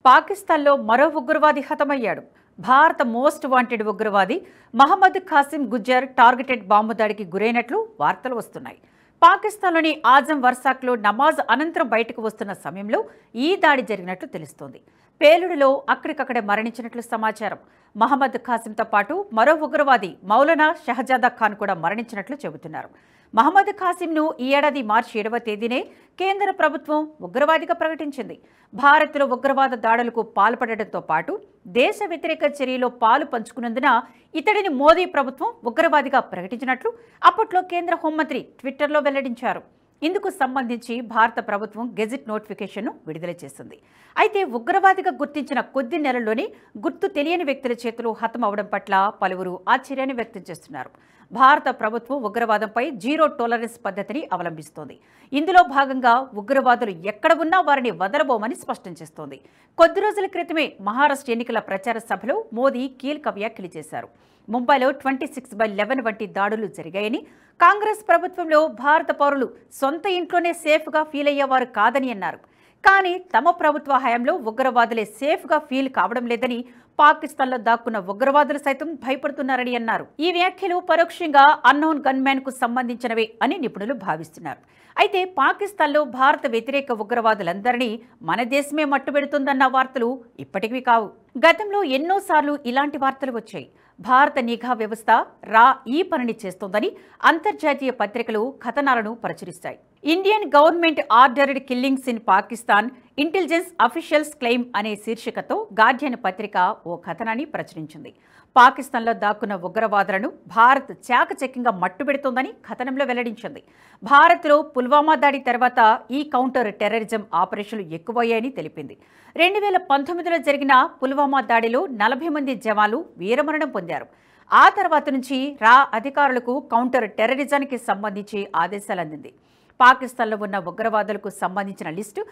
పాకిస్తాన్లో మరో ఉగ్రవాది హతమయ్యాడు. భారత మోస్ట్ వాంటెడ్ ఉగ్రవాది మహమ్మద్ ఖాసిం గుజ్జర్ టార్గెటెడ్ బాంబు దాడికి గురైనట్లు వార్తలు వస్తున్నాయి. పాకిస్తాన్లోని ఆజం వర్సాక్లో నమాజ్ అనంతరం బయటకు వస్తున్న సమయంలో ఈ దాడి జరిగినట్లు తెలుస్తోంది. పేలుడులో అక్కడికక్కడే మరణించినట్లు సమాచారం. మహమ్మద్ ఖాసింతో పాటు మరో ఉగ్రవాది మౌలానా షహజాదా ఖాన్ కూడా మరణించినట్లు చెబుతున్నారు. మహమ్మద్ ఖాసింను ఈ ఏడాది మార్చి 7వ తేదీనే కేంద్ర ప్రభుత్వం ఉగ్రవాదిగా ప్రకటించింది. భారత్లో ఉగ్రవాద దాడులకు పాల్పడడంతో పాటు దేశ వ్యతిరేక చర్యలో పాలు పంచుకున్నందున ఇతడిని మోదీ ప్రభుత్వం ఉగ్రవాదిగా ప్రకటించినట్లు అప్పట్లో కేంద్ర హోంమంత్రి ట్విట్టర్లో వెల్లడించారు. ఇందుకు సంబంధించి భారత ప్రభుత్వం గెజిట్ నోటిఫికేషన్ను విడుదల చేసింది. అయితే ఉగ్రవాదిగా గుర్తించిన కొద్ది నెలల్లోనే గుర్తు తెలియని వ్యక్తుల చేతిలో హతం అవడం పట్ల పలువురు ఆశ్చర్యాన్ని వ్యక్తం చేస్తున్నారు. భారత ప్రభుత్వం ఉగ్రవాదంపై జీరో టాలరెన్స్ పద్ధతిని అవలంబిస్తోంది. ఇందులో భాగంగా ఉగ్రవాదులు ఎక్కడ ఉన్నా వారిని వదలబోమని స్పష్టం చేస్తోంది. కొద్ది రోజుల క్రితమే మహారాష్ట్ర ఎన్నికల ప్రచార సభలో మోదీ కీలక వ్యాఖ్యలు చేశారు. ముంబైలో 26/11 వంటి దాడులు జరిగాయని, కాంగ్రెస్ ప్రభుత్వంలో భారత పౌరులు సొంత ఇంట్లోనే సేఫ్గా ఫీల్ అయ్యేవారు కాదని అన్నారు. కానీ తమ ప్రభుత్వ హయాంలో ఉగ్రవాదులే సేఫ్గా ఫీల్ కావడం లేదని, పాకిస్తాన్లో దాక్కున్న ఉగ్రవాదులు సైతం భయపడుతున్నారని అన్నారు. ఈ వ్యాఖ్యలు పరోక్షంగా అన్నోన్ గన్మ్యాన్ కు సంబంధించినవే అని నిపుణులు భావిస్తున్నారు. అయితే పాకిస్తాన్లో భారత వ్యతిరేక ఉగ్రవాదులందరినీ మన దేశమే మట్టుబెడుతుందన్న వార్తలు ఇప్పటికీ కావు. గతంలో ఎన్నోసార్లు ఇలాంటి వార్తలు వచ్చాయి. భారత నిఘా వ్యవస్థ ఈ పనిని చేస్తోందని అంతర్జాతీయ పత్రికలు కథనాలను ప్రచురిస్తాయి. Indian government ordered killings in Pakistan intelligence officials claim అనే శీర్షికతో గార్డియన్ పత్రిక ఓ కథనాన్ని ప్రచురించింది. పాకిస్తాన్లో దాక్కున్న ఉగ్రవాదులను భారత్ చాకచక్యంగా మట్టుబెడుతోందని కథనంలో వెల్లడించింది. భారత్లో పుల్వామా దాడి తర్వాత ఈ కౌంటర్ టెర్రరిజం ఆపరేషన్లు ఎక్కువయ్యాయని తెలిపింది. 2019లో జరిగిన పుల్వామా దాడిలో 40 మంది జవాన్లు వీరమరణం పొందారు. ఆ తర్వాత నుంచి అధికారులకు కౌంటర్ టెర్రరిజానికి సంబంధించి ఆదేశాలు అందింది. పాకిస్తాన్లో ఉన్న ఉగ్రవాదులకు సంబంధించిన లిస్టు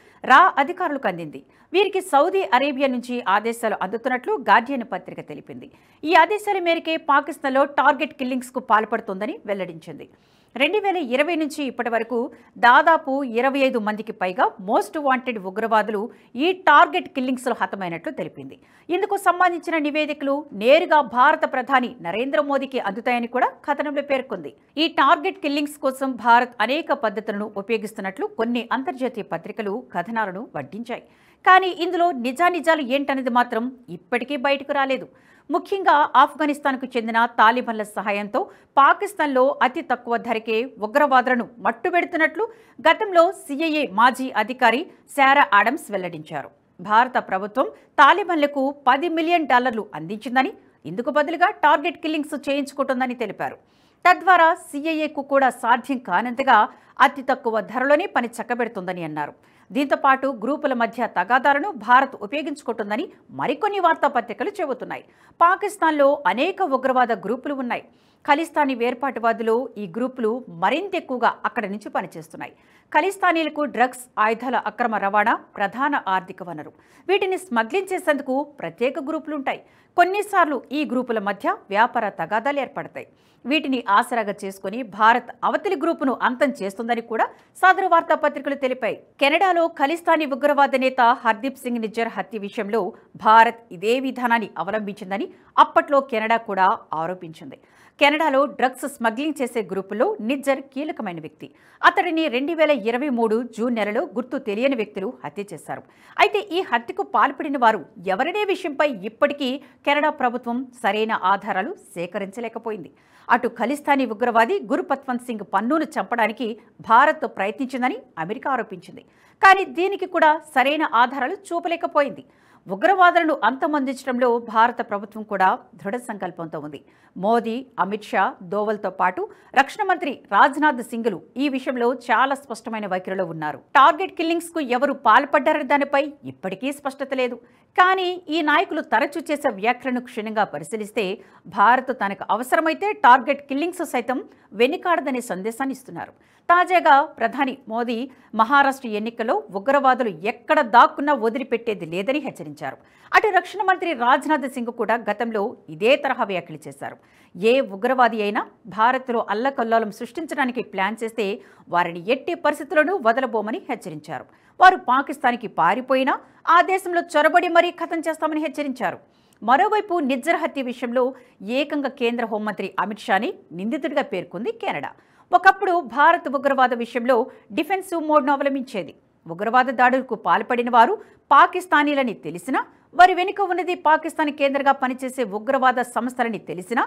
అధికారులకు అందింది. వీరికి సౌదీ అరేబియా నుంచి ఆదేశాలు అందుతున్నట్లు గార్డియన్ పత్రిక తెలిపింది. ఈ ఆదేశాల మేరకే పాకిస్తాన్లో టార్గెట్ కిల్లింగ్స్కు పాల్పడుతోందని వెల్లడించింది. 2020 నుంచి ఇప్పటి వరకు దాదాపు 25 మందికి పైగా మోస్ట్ వాంటెడ్ ఉగ్రవాదులు ఈ టార్గెట్ కిల్లింగ్స్లో హతమైనట్లు తెలిపింది. ఇందుకు సంబంధించిన నివేదికలు నేరుగా భారత ప్రధాని నరేంద్ర మోదీకి అందుతాయని కూడా కథనంలో పేర్కొంది. ఈ టార్గెట్ కిల్లింగ్స్ కోసం భారత్ అనేక పద్ధతులను ఉపయోగిస్తున్నట్లు కొన్ని అంతర్జాతీయ పత్రికలు కథనాలను వడ్డించాయి. కానీ ఇందులో నిజానిజాలు ఏంటనేది మాత్రం ఇప్పటికీ బయటకు రాలేదు. ముఖ్యంగా ఆఫ్ఘనిస్తాన్కు చెందిన తాలిబాన్ల సహాయంతో పాకిస్తాన్లో అతి తక్కువ ధరకే ఉగ్రవాదులను మట్టుబెడుతున్నట్లు గతంలో సిఐఏ మాజీ అధికారి శారా ఆడమ్స్ వెల్లడించారు. భారత ప్రభుత్వం తాలిబాన్లకు $10 మిలియన్ అందించిందని, ఇందుకు బదులుగా టార్గెట్ కిల్లింగ్స్ చేయించుకుంటుందని తెలిపారు. తద్వారా సిఐఏకు కూడా సాధ్యం కానంతగా అతి తక్కువ ధరలోనే పని చక్కబెడుతుందని అన్నారు. దీంతో పాటు గ్రూపుల మధ్య తగాదాలను భారత్ ఉపయోగించుకుంటుందని మరికొన్ని వార్తాపత్రికలు చెబుతున్నాయి. పాకిస్తాన్లో అనేక ఉగ్రవాద గ్రూపులు ఉన్నాయి. ఖలిస్తానీ వేర్పాటువాదులు ఈ గ్రూపులు మరింత ఎక్కువగా అక్కడి నుంచి పనిచేస్తున్నాయి. ఖలిస్తానీలకు డ్రగ్స్, ఆయుధాల అక్రమ రవాణా ప్రధాన ఆర్థిక వనరు. వీటిని స్మగ్లింగ్ చేసేందుకు ప్రత్యేక గ్రూపులుంటాయి. కొన్నిసార్లు ఈ గ్రూపుల మధ్య వ్యాపార తగాదాలు ఏర్పడతాయి. వీటిని ఆసరాగా చేసుకుని భారత్ అవతలి గ్రూపును అంతం చేస్తుందని కూడా సదరు వార్తాపత్రికలు తెలిపాయి. కెనడాలో ఖలిస్తానీ ఉగ్రవాద నేత హర్దీప్ సింగ్ నిజ్జర్ హత్య విషయంలో భారత్ ఇదే విధానాన్ని అవలంబించిందని అప్పట్లో కెనడా కూడా ఆరోపించింది. కెనడాలో డ్రగ్స్ స్మగ్లింగ్ చేసే గ్రూపులో నిజ్జర్ కీలకమైన వ్యక్తి. అతడిని 2023 జూన్ నెలలో గుర్తు తెలియని వ్యక్తులు హత్య చేశారు. అయితే ఈ హత్యకు పాల్పడిన వారు ఎవరనే విషయంపై ఇప్పటికీ కెనడా ప్రభుత్వం సరైన ఆధారాలు సేకరించలేకపోయింది. అటు ఖలిస్తానీ ఉగ్రవాది గురుపత్వంత్ సింగ్ పన్నూను చంపడానికి భారత్ ప్రయత్నించిందని అమెరికా ఆరోపించింది. కానీ దీనికి కూడా సరైన ఆధారాలు చూపలేకపోయింది. ఉగ్రవాదులను అంతమొందించడంలో భారత ప్రభుత్వం కూడా దృఢ సంకల్పంతో ఉంది. మోదీ, అమిత్ షా, దోవల్తో పాటు రక్షణ మంత్రి రాజ్నాథ్ సింగ్లు ఈ విషయంలో చాలా స్పష్టమైన వైఖరిలో ఉన్నారు. టార్గెట్ కిల్లింగ్స్ కు ఎవరు పాల్పడ్డారనే దానిపై ఇప్పటికీ స్పష్టత లేదు. కానీ ఈ నాయకులు తరచూ చేసే వ్యాఖ్యలను క్షుణ్ణంగా పరిశీలిస్తే భారత్ తనకు అవసరమైతే టార్గెట్ కిల్లింగ్స్ సైతం వెనుకాడదనే సందేశాన్ని ఇస్తున్నారు. తాజాగా ప్రధాని మోదీ మహారాష్ట్ర ఎన్నికల్లో ఉగ్రవాదులు ఎక్కడ దాక్కున్నా వదిలిపెట్టేది లేదని హెచ్చరించారు. అటు రక్షణ మంత్రి రాజ్నాథ్ సింగ్ కూడా గతంలో ఇదే తరహా వ్యాఖ్యలు చేశారు. ఏ ఉగ్రవాది అయినా భారత్లో అల్లకల్లోలం సృష్టించడానికి ప్లాన్ చేస్తే వారిని ఎట్టి పరిస్థితుల్లోనూ వదలబోమని హెచ్చరించారు. వారు పాకిస్తాన్కి పారిపోయినా ఆ దేశంలో చొరబడి మరీ ఖతం చేస్తామని హెచ్చరించారు. మరోవైపు నిజ్జర్ హత్య విషయంలో ఏకంగా కేంద్ర హోంమంత్రి అమిత్ షాని నిందితుడిగా పేర్కొంది కెనడా. ఒకప్పుడు భారత్ ఉగ్రవాద విషయంలో డిఫెన్సివ్ మోడ్ను అవలంబించేది. ఉగ్రవాద దాడులకు పాల్పడిన వారు పాకిస్తానీలని తెలిసినా, వారి వెనుక ఉన్నది పాకిస్తాన్ కేంద్రంగా పనిచేసే ఉగ్రవాద సంస్థలని తెలిసినా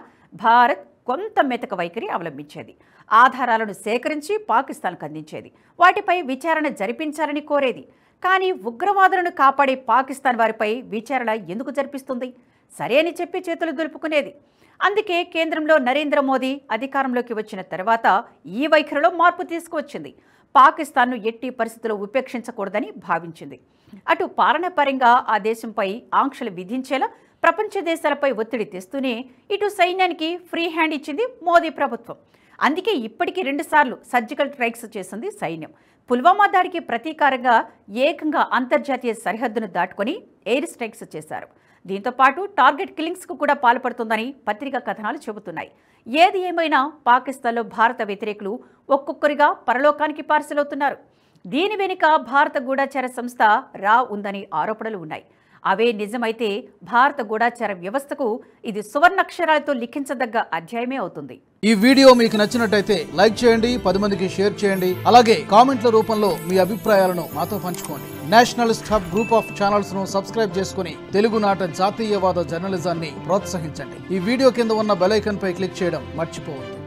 భారత్ కొంత మెతక వైఖరి అవలంబించేది. ఆధారాలను సేకరించి పాకిస్తాన్కు అందించేది. వాటిపై విచారణ జరిపించాలని కోరేది. కానీ ఉగ్రవాదులను కాపాడే పాకిస్తాన్ వారిపై విచారణ ఎందుకు జరిపిస్తుంది? సరే అని చెప్పి చేతులు దులుపుకునేది. అందుకే కేంద్రంలో నరేంద్ర మోదీ అధికారంలోకి వచ్చిన తర్వాత ఈ వైఖరిలో మార్పు తీసుకువచ్చింది. పాకిస్తాన్ను ఎట్టి పరిస్థితుల్లో ఉపేక్షించకూడదని భావించింది. అటు పాలనాపరంగా ఆ దేశంపై ఆంక్షలు విధించేలా ప్రపంచ దేశాలపై ఒత్తిడి తెస్తూనే ఇటు సైన్యానికి ఫ్రీ హ్యాండ్ ఇచ్చింది మోదీ ప్రభుత్వం. అందుకే ఇప్పటికీ 2 సార్లు సర్జికల్ స్ట్రైక్స్ చేసింది సైన్యం. పుల్వామా దాడికి ప్రతీకారంగా ఏకంగా అంతర్జాతీయ సరిహద్దును దాటుకొని ఎయిర్ స్ట్రైక్స్ చేశారు. దీంతో పాటు టార్గెట్ కిల్లింగ్స్కు కూడా పాల్పడుతుందని పత్రికా కథనాలు చెబుతున్నాయి. ఏది ఏమైనా పాకిస్తాన్లో భారత వ్యతిరేకులు ఒక్కొక్కరిగా పరలోకానికి పార్సలవుతున్నారు. దీని వెనుక భారత గూఢాచార సంస్థ రా ఉందని ఆరోపణలు ఉన్నాయి. అవే నిజమైతే భారత గూఢాచార వ్యవస్థకు ఇది సువర్ణాక్షరాలతో లిఖించదగ్గ అధ్యాయమే అవుతుంది. ఈ వీడియో మీకు నచ్చినట్టయితే లైక్ చేయండి, 10 మందికి షేర్ చేయండి. అలాగే కామెంట్ల రూపంలో మీ అభిప్రాయాలను మాతో పంచుకోండి. Nationalist hub group of channels ను సబ్స్క్రైబ్ చేసుకుని తెలుగునాట జాతీయవాద జర్నలిజాన్ని ప్రోత్సహించండి. ఈ వీడియో కింద ఉన్న బెల్ ఐకాన్ పై క్లిక్ చేయడం మర్చిపోవద్దు.